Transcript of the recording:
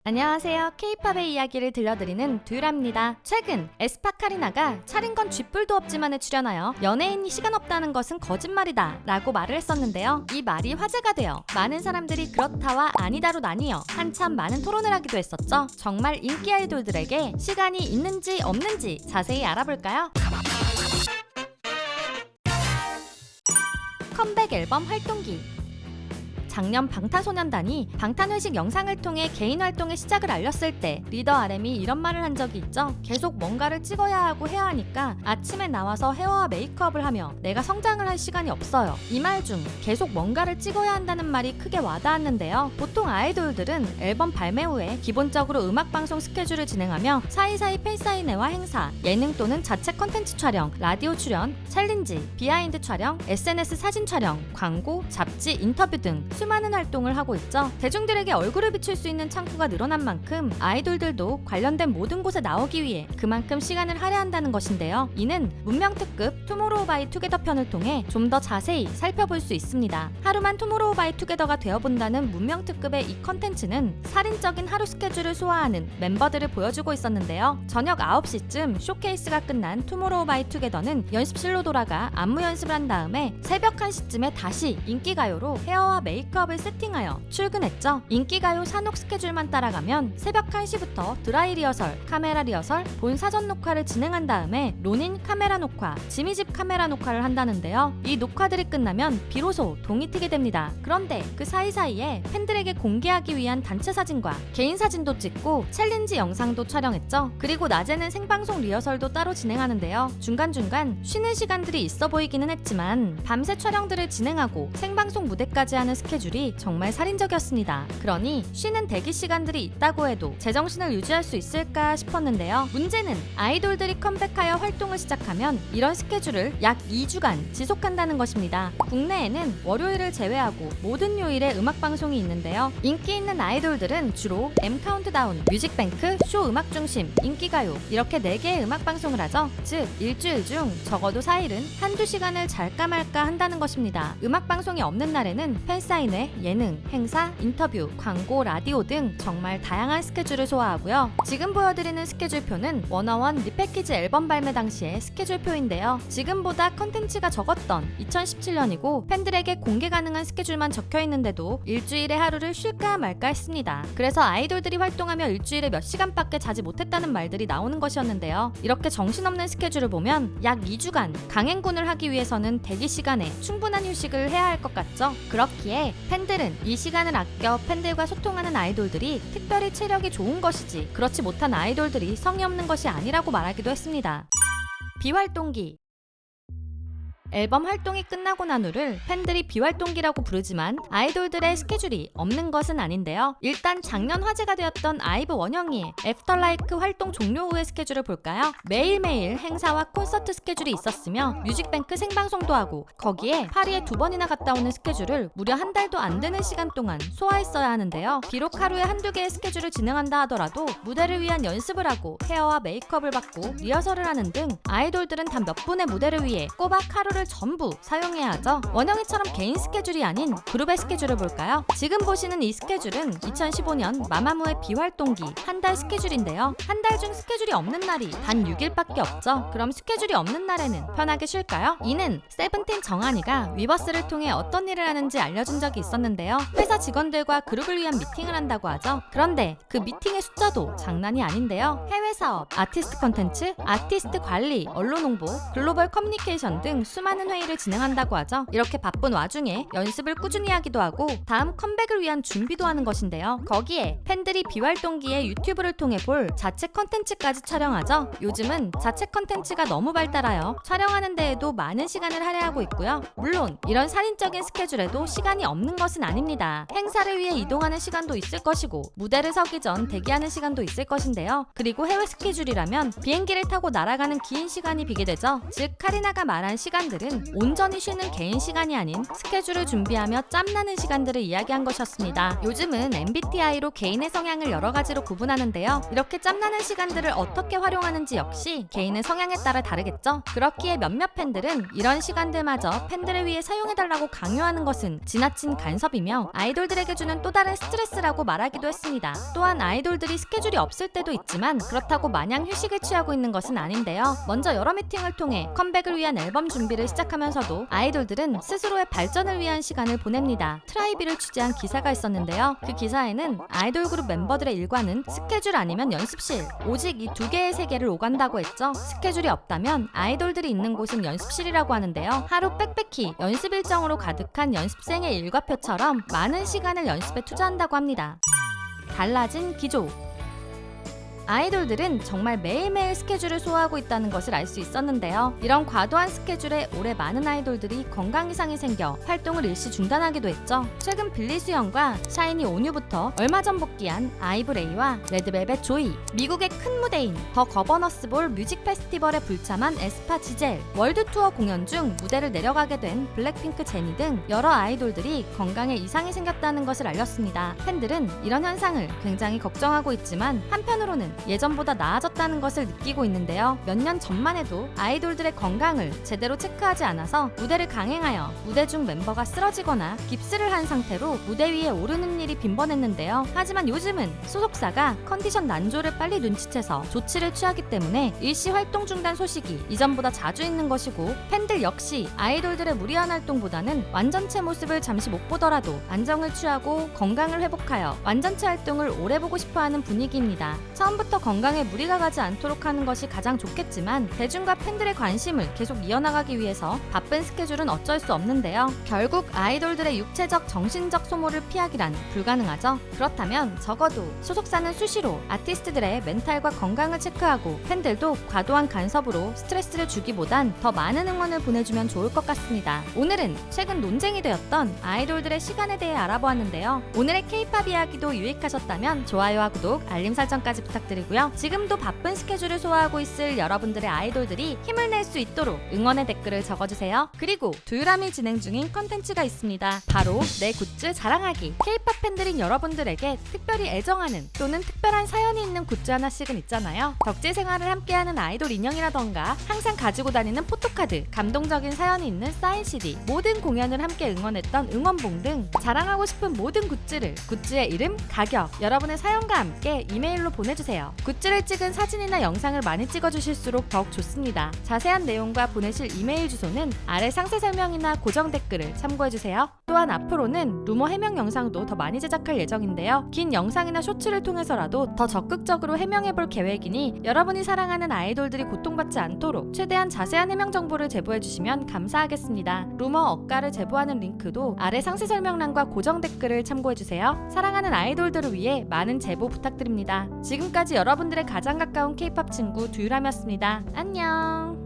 안녕하세요. K-팝의 이야기를 들려드리는 듀랍니다. 최근 에스파 카리나가 차린 건 쥐뿔도 없지만에 출연하여 연예인이 시간 없다는 것은 거짓말이다 라고 말을 했었는데요. 이 말이 화제가 되어 많은 사람들이 그렇다와 아니다로 나뉘어 한참 많은 토론을 하기도 했었죠. 정말 인기 아이돌들에게 시간이 있는지 없는지 자세히 알아볼까요? 컴백 앨범 활동기. 작년 방탄소년단이 방탄회식 영상을 통해 개인 활동의 시작을 알렸을 때 리더 RM이 이런 말을 한 적이 있죠. 계속 뭔가를 찍어야 하고 해야 하니까 아침에 나와서 헤어와 메이크업을 하며 내가 성장을 할 시간이 없어요. 이 말 중 계속 뭔가를 찍어야 한다는 말이 크게 와닿았는데요. 보통 아이돌들은 앨범 발매 후에 기본적으로 음악방송 스케줄을 진행하며 사이사이 팬사인회와 행사, 예능 또는 자체 컨텐츠 촬영, 라디오 출연, 챌린지, 비하인드 촬영, SNS 사진 촬영, 광고, 잡지, 인터뷰 등 수많은 활동을 하고 있죠. 대중들에게 얼굴을 비출 수 있는 창구가 늘어난 만큼 아이돌들도 관련된 모든 곳에 나오기 위해 그만큼 시간을 할애한다는 것인데요. 이는 문명특급 투모로우 바이 투게더 편을 통해 좀 더 자세히 살펴볼 수 있습니다. 하루만 투모로우 바이 투게더가 되어본다는 문명특급의 이 컨텐츠는 살인적인 하루 스케줄을 소화하는 멤버들을 보여주고 있었는데요. 저녁 9시쯤 쇼케이스가 끝난 투모로우 바이 투게더는 연습실로 돌아가 안무 연습을 한 다음에 새벽 1시쯤에 다시 인기가요로 헤어와 메이크업을 세팅하여 출근했죠. 인기가요 산옥 스케줄만 따라가면 새벽 1시부터 드라이 리허설, 카메라 리허설, 본 사전 녹화를 진행한 다음에 론인 카메라 녹화, 지미집 카메라 녹화를 한다는데요. 이 녹화들이 끝나면 비로소 동이 트게 됩니다. 그런데 그 사이사이에 팬들에게 공개하기 위한 단체 사진과 개인 사진도 찍고 챌린지 영상도 촬영했죠. 그리고 낮에는 생방송 리허설도 따로 진행하는데요. 중간중간 쉬는 시간들이 있어 보이기는 했지만 밤새 촬영들을 진행하고 생방송 무대까지 하는 스케줄이 정말 살인적이었습니다. 그러니 쉬는 대기 시간들이 있다고 해도 제정신을 유지할 수 있을까 싶었는데요. 문제는 아이돌들이 컴백하여 활동을 시작하면 이런 스케줄을 약 2주간 지속한다는 것입니다. 국내에는 월요일을 제외하고 모든 요일에 음악방송이 있는데요. 인기 있는 아이돌들은 주로 M카운트다운, 뮤직뱅크, 쇼 음악중심, 인기가요 이렇게 4개의 음악방송을 하죠. 즉 일주일 중 적어도 4일은 한두 시간을 잘까 말까 한다는 것입니다. 음악방송이 없는 날에는 팬사인회, 예능, 행사, 인터뷰, 광고, 라디오 등 정말 다양한 스케줄을 소화하고요. 지금 보여드리는 스케줄표는 워너원 리패키지 앨범 발매 당시의 스케줄표인데요. 지금보다 컨텐츠가 적었던 2017년이고 팬들에게 공개 가능한 스케줄만 적혀있는데도 일주일에 하루를 쉴까 말까 했습니다. 그래서 아이돌들이 활동하며 일주일에 몇 시간밖에 자지 못했다는 말들이 나오는 것이었는데요. 이렇게 정신없는 스케줄을 보면 약 2주간 강행군을 하기 위해서는 대기 시간에 충분한 휴식을 해야 할 것 같죠? 그렇기에 팬들은 이 시간을 아껴 팬들과 소통하는 아이돌들이 특별히 체력이 좋은 것이지 그렇지 못한 아이돌들이 성의 없는 것이 아니라고 말하기도 했습니다. 비활동기. 앨범 활동이 끝나고 난 후를 팬들이 비활동기라고 부르지만 아이돌들의 스케줄이 없는 것은 아닌데요. 일단 작년 화제가 되었던 아이브 원영이의 애프터라이크 활동 종료 후의 스케줄을 볼까요? 매일매일 행사와 콘서트 스케줄이 있었으며 뮤직뱅크 생방송도 하고 거기에 파리에 2번이나 갔다 오는 스케줄을 무려 한 달도 안 되는 시간 동안 소화했어야 하는데요. 비록 하루에 한두 개의 스케줄을 진행한다 하더라도 무대를 위한 연습을 하고 헤어와 메이크업을 받고 리허설을 하는 등 아이돌들은 단 몇 분의 무대를 위해 꼬박 하루를 전부 사용해야 하죠. 원영이처럼 개인 스케줄이 아닌 그룹의 스케줄을 볼까요? 지금 보시는 이 스케줄은 2015년 마마무의 비활동기 한 달 스케줄인데요. 한 달 중 스케줄이 없는 날이 단 6일밖에 없죠. 그럼 스케줄이 없는 날에는 편하게 쉴까요? 이는 세븐틴 정한이가 위버스를 통해 어떤 일을 하는지 알려준 적이 있었는데요. 회사 직원들과 그룹을 위한 미팅을 한다고 하죠. 그런데 그 미팅의 숫자도 장난이 아닌데요. 해외 사업, 아티스트 콘텐츠, 아티스트 관리, 언론 홍보, 글로벌 커뮤니케이션 등 수많은 회의를 진행한다고 하죠. 이렇게 바쁜 와중에 연습을 꾸준히 하기도 하고 다음 컴백을 위한 준비도 하는 것인데요. 거기에 팬들이 비활동기에 유튜브를 통해 볼 자체 컨텐츠까지 촬영하죠. 요즘은 자체 컨텐츠가 너무 발달하여 촬영하는 데에도 많은 시간을 할애하고 있고요. 물론 이런 살인적인 스케줄에도 시간이 없는 것은 아닙니다. 행사를 위해 이동하는 시간도 있을 것이고 무대를 서기 전 대기하는 시간도 있을 것인데요. 그리고 해외 스케줄이라면 비행기를 타고 날아가는 긴 시간이 비게 되죠. 즉 카리나가 말한 시간들은 팬들은 온전히 쉬는 개인 시간이 아닌 스케줄을 준비하며 짬나는 시간들을 이야기한 것이었습니다. 요즘은 MBTI로 개인의 성향을 여러 가지로 구분하는데요. 이렇게 짬나는 시간들을 어떻게 활용하는지 역시 개인의 성향에 따라 다르겠죠? 그렇기에 몇몇 팬들은 이런 시간들마저 팬들을 위해 사용해달라고 강요하는 것은 지나친 간섭이며 아이돌들에게 주는 또 다른 스트레스라고 말하기도 했습니다. 또한 아이돌들이 스케줄이 없을 때도 있지만 그렇다고 마냥 휴식을 취하고 있는 것은 아닌데요. 먼저 여러 미팅을 통해 컴백을 위한 앨범 준비를 시작하면서도 아이돌들은 스스로의 발전을 위한 시간을 보냅니다. 트라이비를 취재한 기사가 있었는데요. 그 기사에는 아이돌 그룹 멤버들의 일과는 스케줄 아니면 연습실, 오직 이 두 개의 세계를 오간다고 했죠. 스케줄이 없다면 아이돌들이 있는 곳은 연습실이라고 하는데요. 하루 빽빽히 연습 일정으로 가득한 연습생의 일과표처럼 많은 시간을 연습에 투자한다고 합니다. 달라진 기조. 아이돌들은 정말 매일매일 스케줄을 소화하고 있다는 것을 알 수 있었는데요. 이런 과도한 스케줄에 올해 많은 아이돌들이 건강 이상이 생겨 활동을 일시 중단하기도 했죠. 최근 빌리 수영과 샤이니 온유부터 얼마 전 복귀한 아이브레이와 레드벨벳 조이, 미국의 큰 무대인 더 거버너스볼 뮤직 페스티벌에 불참한 에스파 지젤, 월드 투어 공연 중 무대를 내려가게 된 블랙핑크 제니 등 여러 아이돌들이 건강에 이상이 생겼다는 것을 알렸습니다. 팬들은 이런 현상을 굉장히 걱정하고 있지만 한편으로는 예전보다 나아졌다는 것을 느끼고 있는데요. 몇 년 전만 해도 아이돌들의 건강을 제대로 체크하지 않아서 무대를 강행하여 무대 중 멤버가 쓰러지거나 깁스를 한 상태로 무대 위에 오르는 일이 빈번했는데요. 하지만 요즘은 소속사가 컨디션 난조를 빨리 눈치채서 조치를 취하기 때문에 일시 활동 중단 소식이 이전보다 자주 있는 것이고, 팬들 역시 아이돌들의 무리한 활동보다는 완전체 모습을 잠시 못 보더라도 안정을 취하고 건강을 회복하여 완전체 활동을 오래 보고 싶어하는 분위기입니다. 처음부터 건강에 무리가 가지 않도록 하는 것이 가장 좋겠지만 대중과 팬들의 관심을 계속 이어나가기 위해서 바쁜 스케줄은 어쩔 수 없는데요. 결국 아이돌들의 육체적, 정신적 소모를 피하기란 불가능하죠. 그렇다면 적어도 소속사는 수시로 아티스트들의 멘탈과 건강을 체크하고 팬들도 과도한 간섭으로 스트레스를 주기보단 더 많은 응원을 보내주면 좋을 것 같습니다. 오늘은 최근 논쟁이 되었던 아이돌들의 시간에 대해 알아보았는데요. 오늘의 K-팝 이야기도 유익하셨다면 좋아요와 구독, 알림 설정까지 부탁드리고요. 지금도 바쁜 스케줄을 소화하고 있을 여러분들의 아이돌들이 힘을 낼 수 있도록 응원의 댓글을 적어주세요. 그리고 두유람이 진행 중인 컨텐츠가 있습니다. 바로 내 굿즈 자랑하기. K-팝 팬들인 여러분들에게 특별히 애정하는 또는 특별한 사연이 있는 굿즈 하나씩은 있잖아요. 덕질 생활을 함께하는 아이돌 인형이라던가 항상 가지고 다니는 포토카드, 감동적인 사연이 있는 사인 CD, 모든 공연을 함께 응원했던 응원봉 등 자랑하고 싶은 모든 굿즈를 굿즈의 이름, 가격, 여러분의 사연과 함께 이메일로 보내주세요. 굿즈를 찍은 사진이나 영상을 많이 찍어주실수록 더욱 좋습니다. 자세한 내용과 보내실 이메일 주소는 아래 상세 설명이나 고정 댓글을 참고해주세요. 또한 앞으로는 루머 해명 영상도 더 많이 제작할 예정인데요. 긴 영상이나 쇼츠를 통해서라도 더 적극적으로 해명해볼 계획이니 여러분이 사랑하는 아이돌들이 고통받지 않도록 최대한 자세한 해명 정보를 제보해주시면 감사하겠습니다. 루머 억가를 제보하는 링크도 아래 상세 설명란과 고정 댓글을 참고해주세요. 사랑하는 아이돌들을 위해 많은 제보 부탁드립니다. 지금까지 여러분들의 가장 가까운 K-팝 친구 두유람이었습니다. 안녕.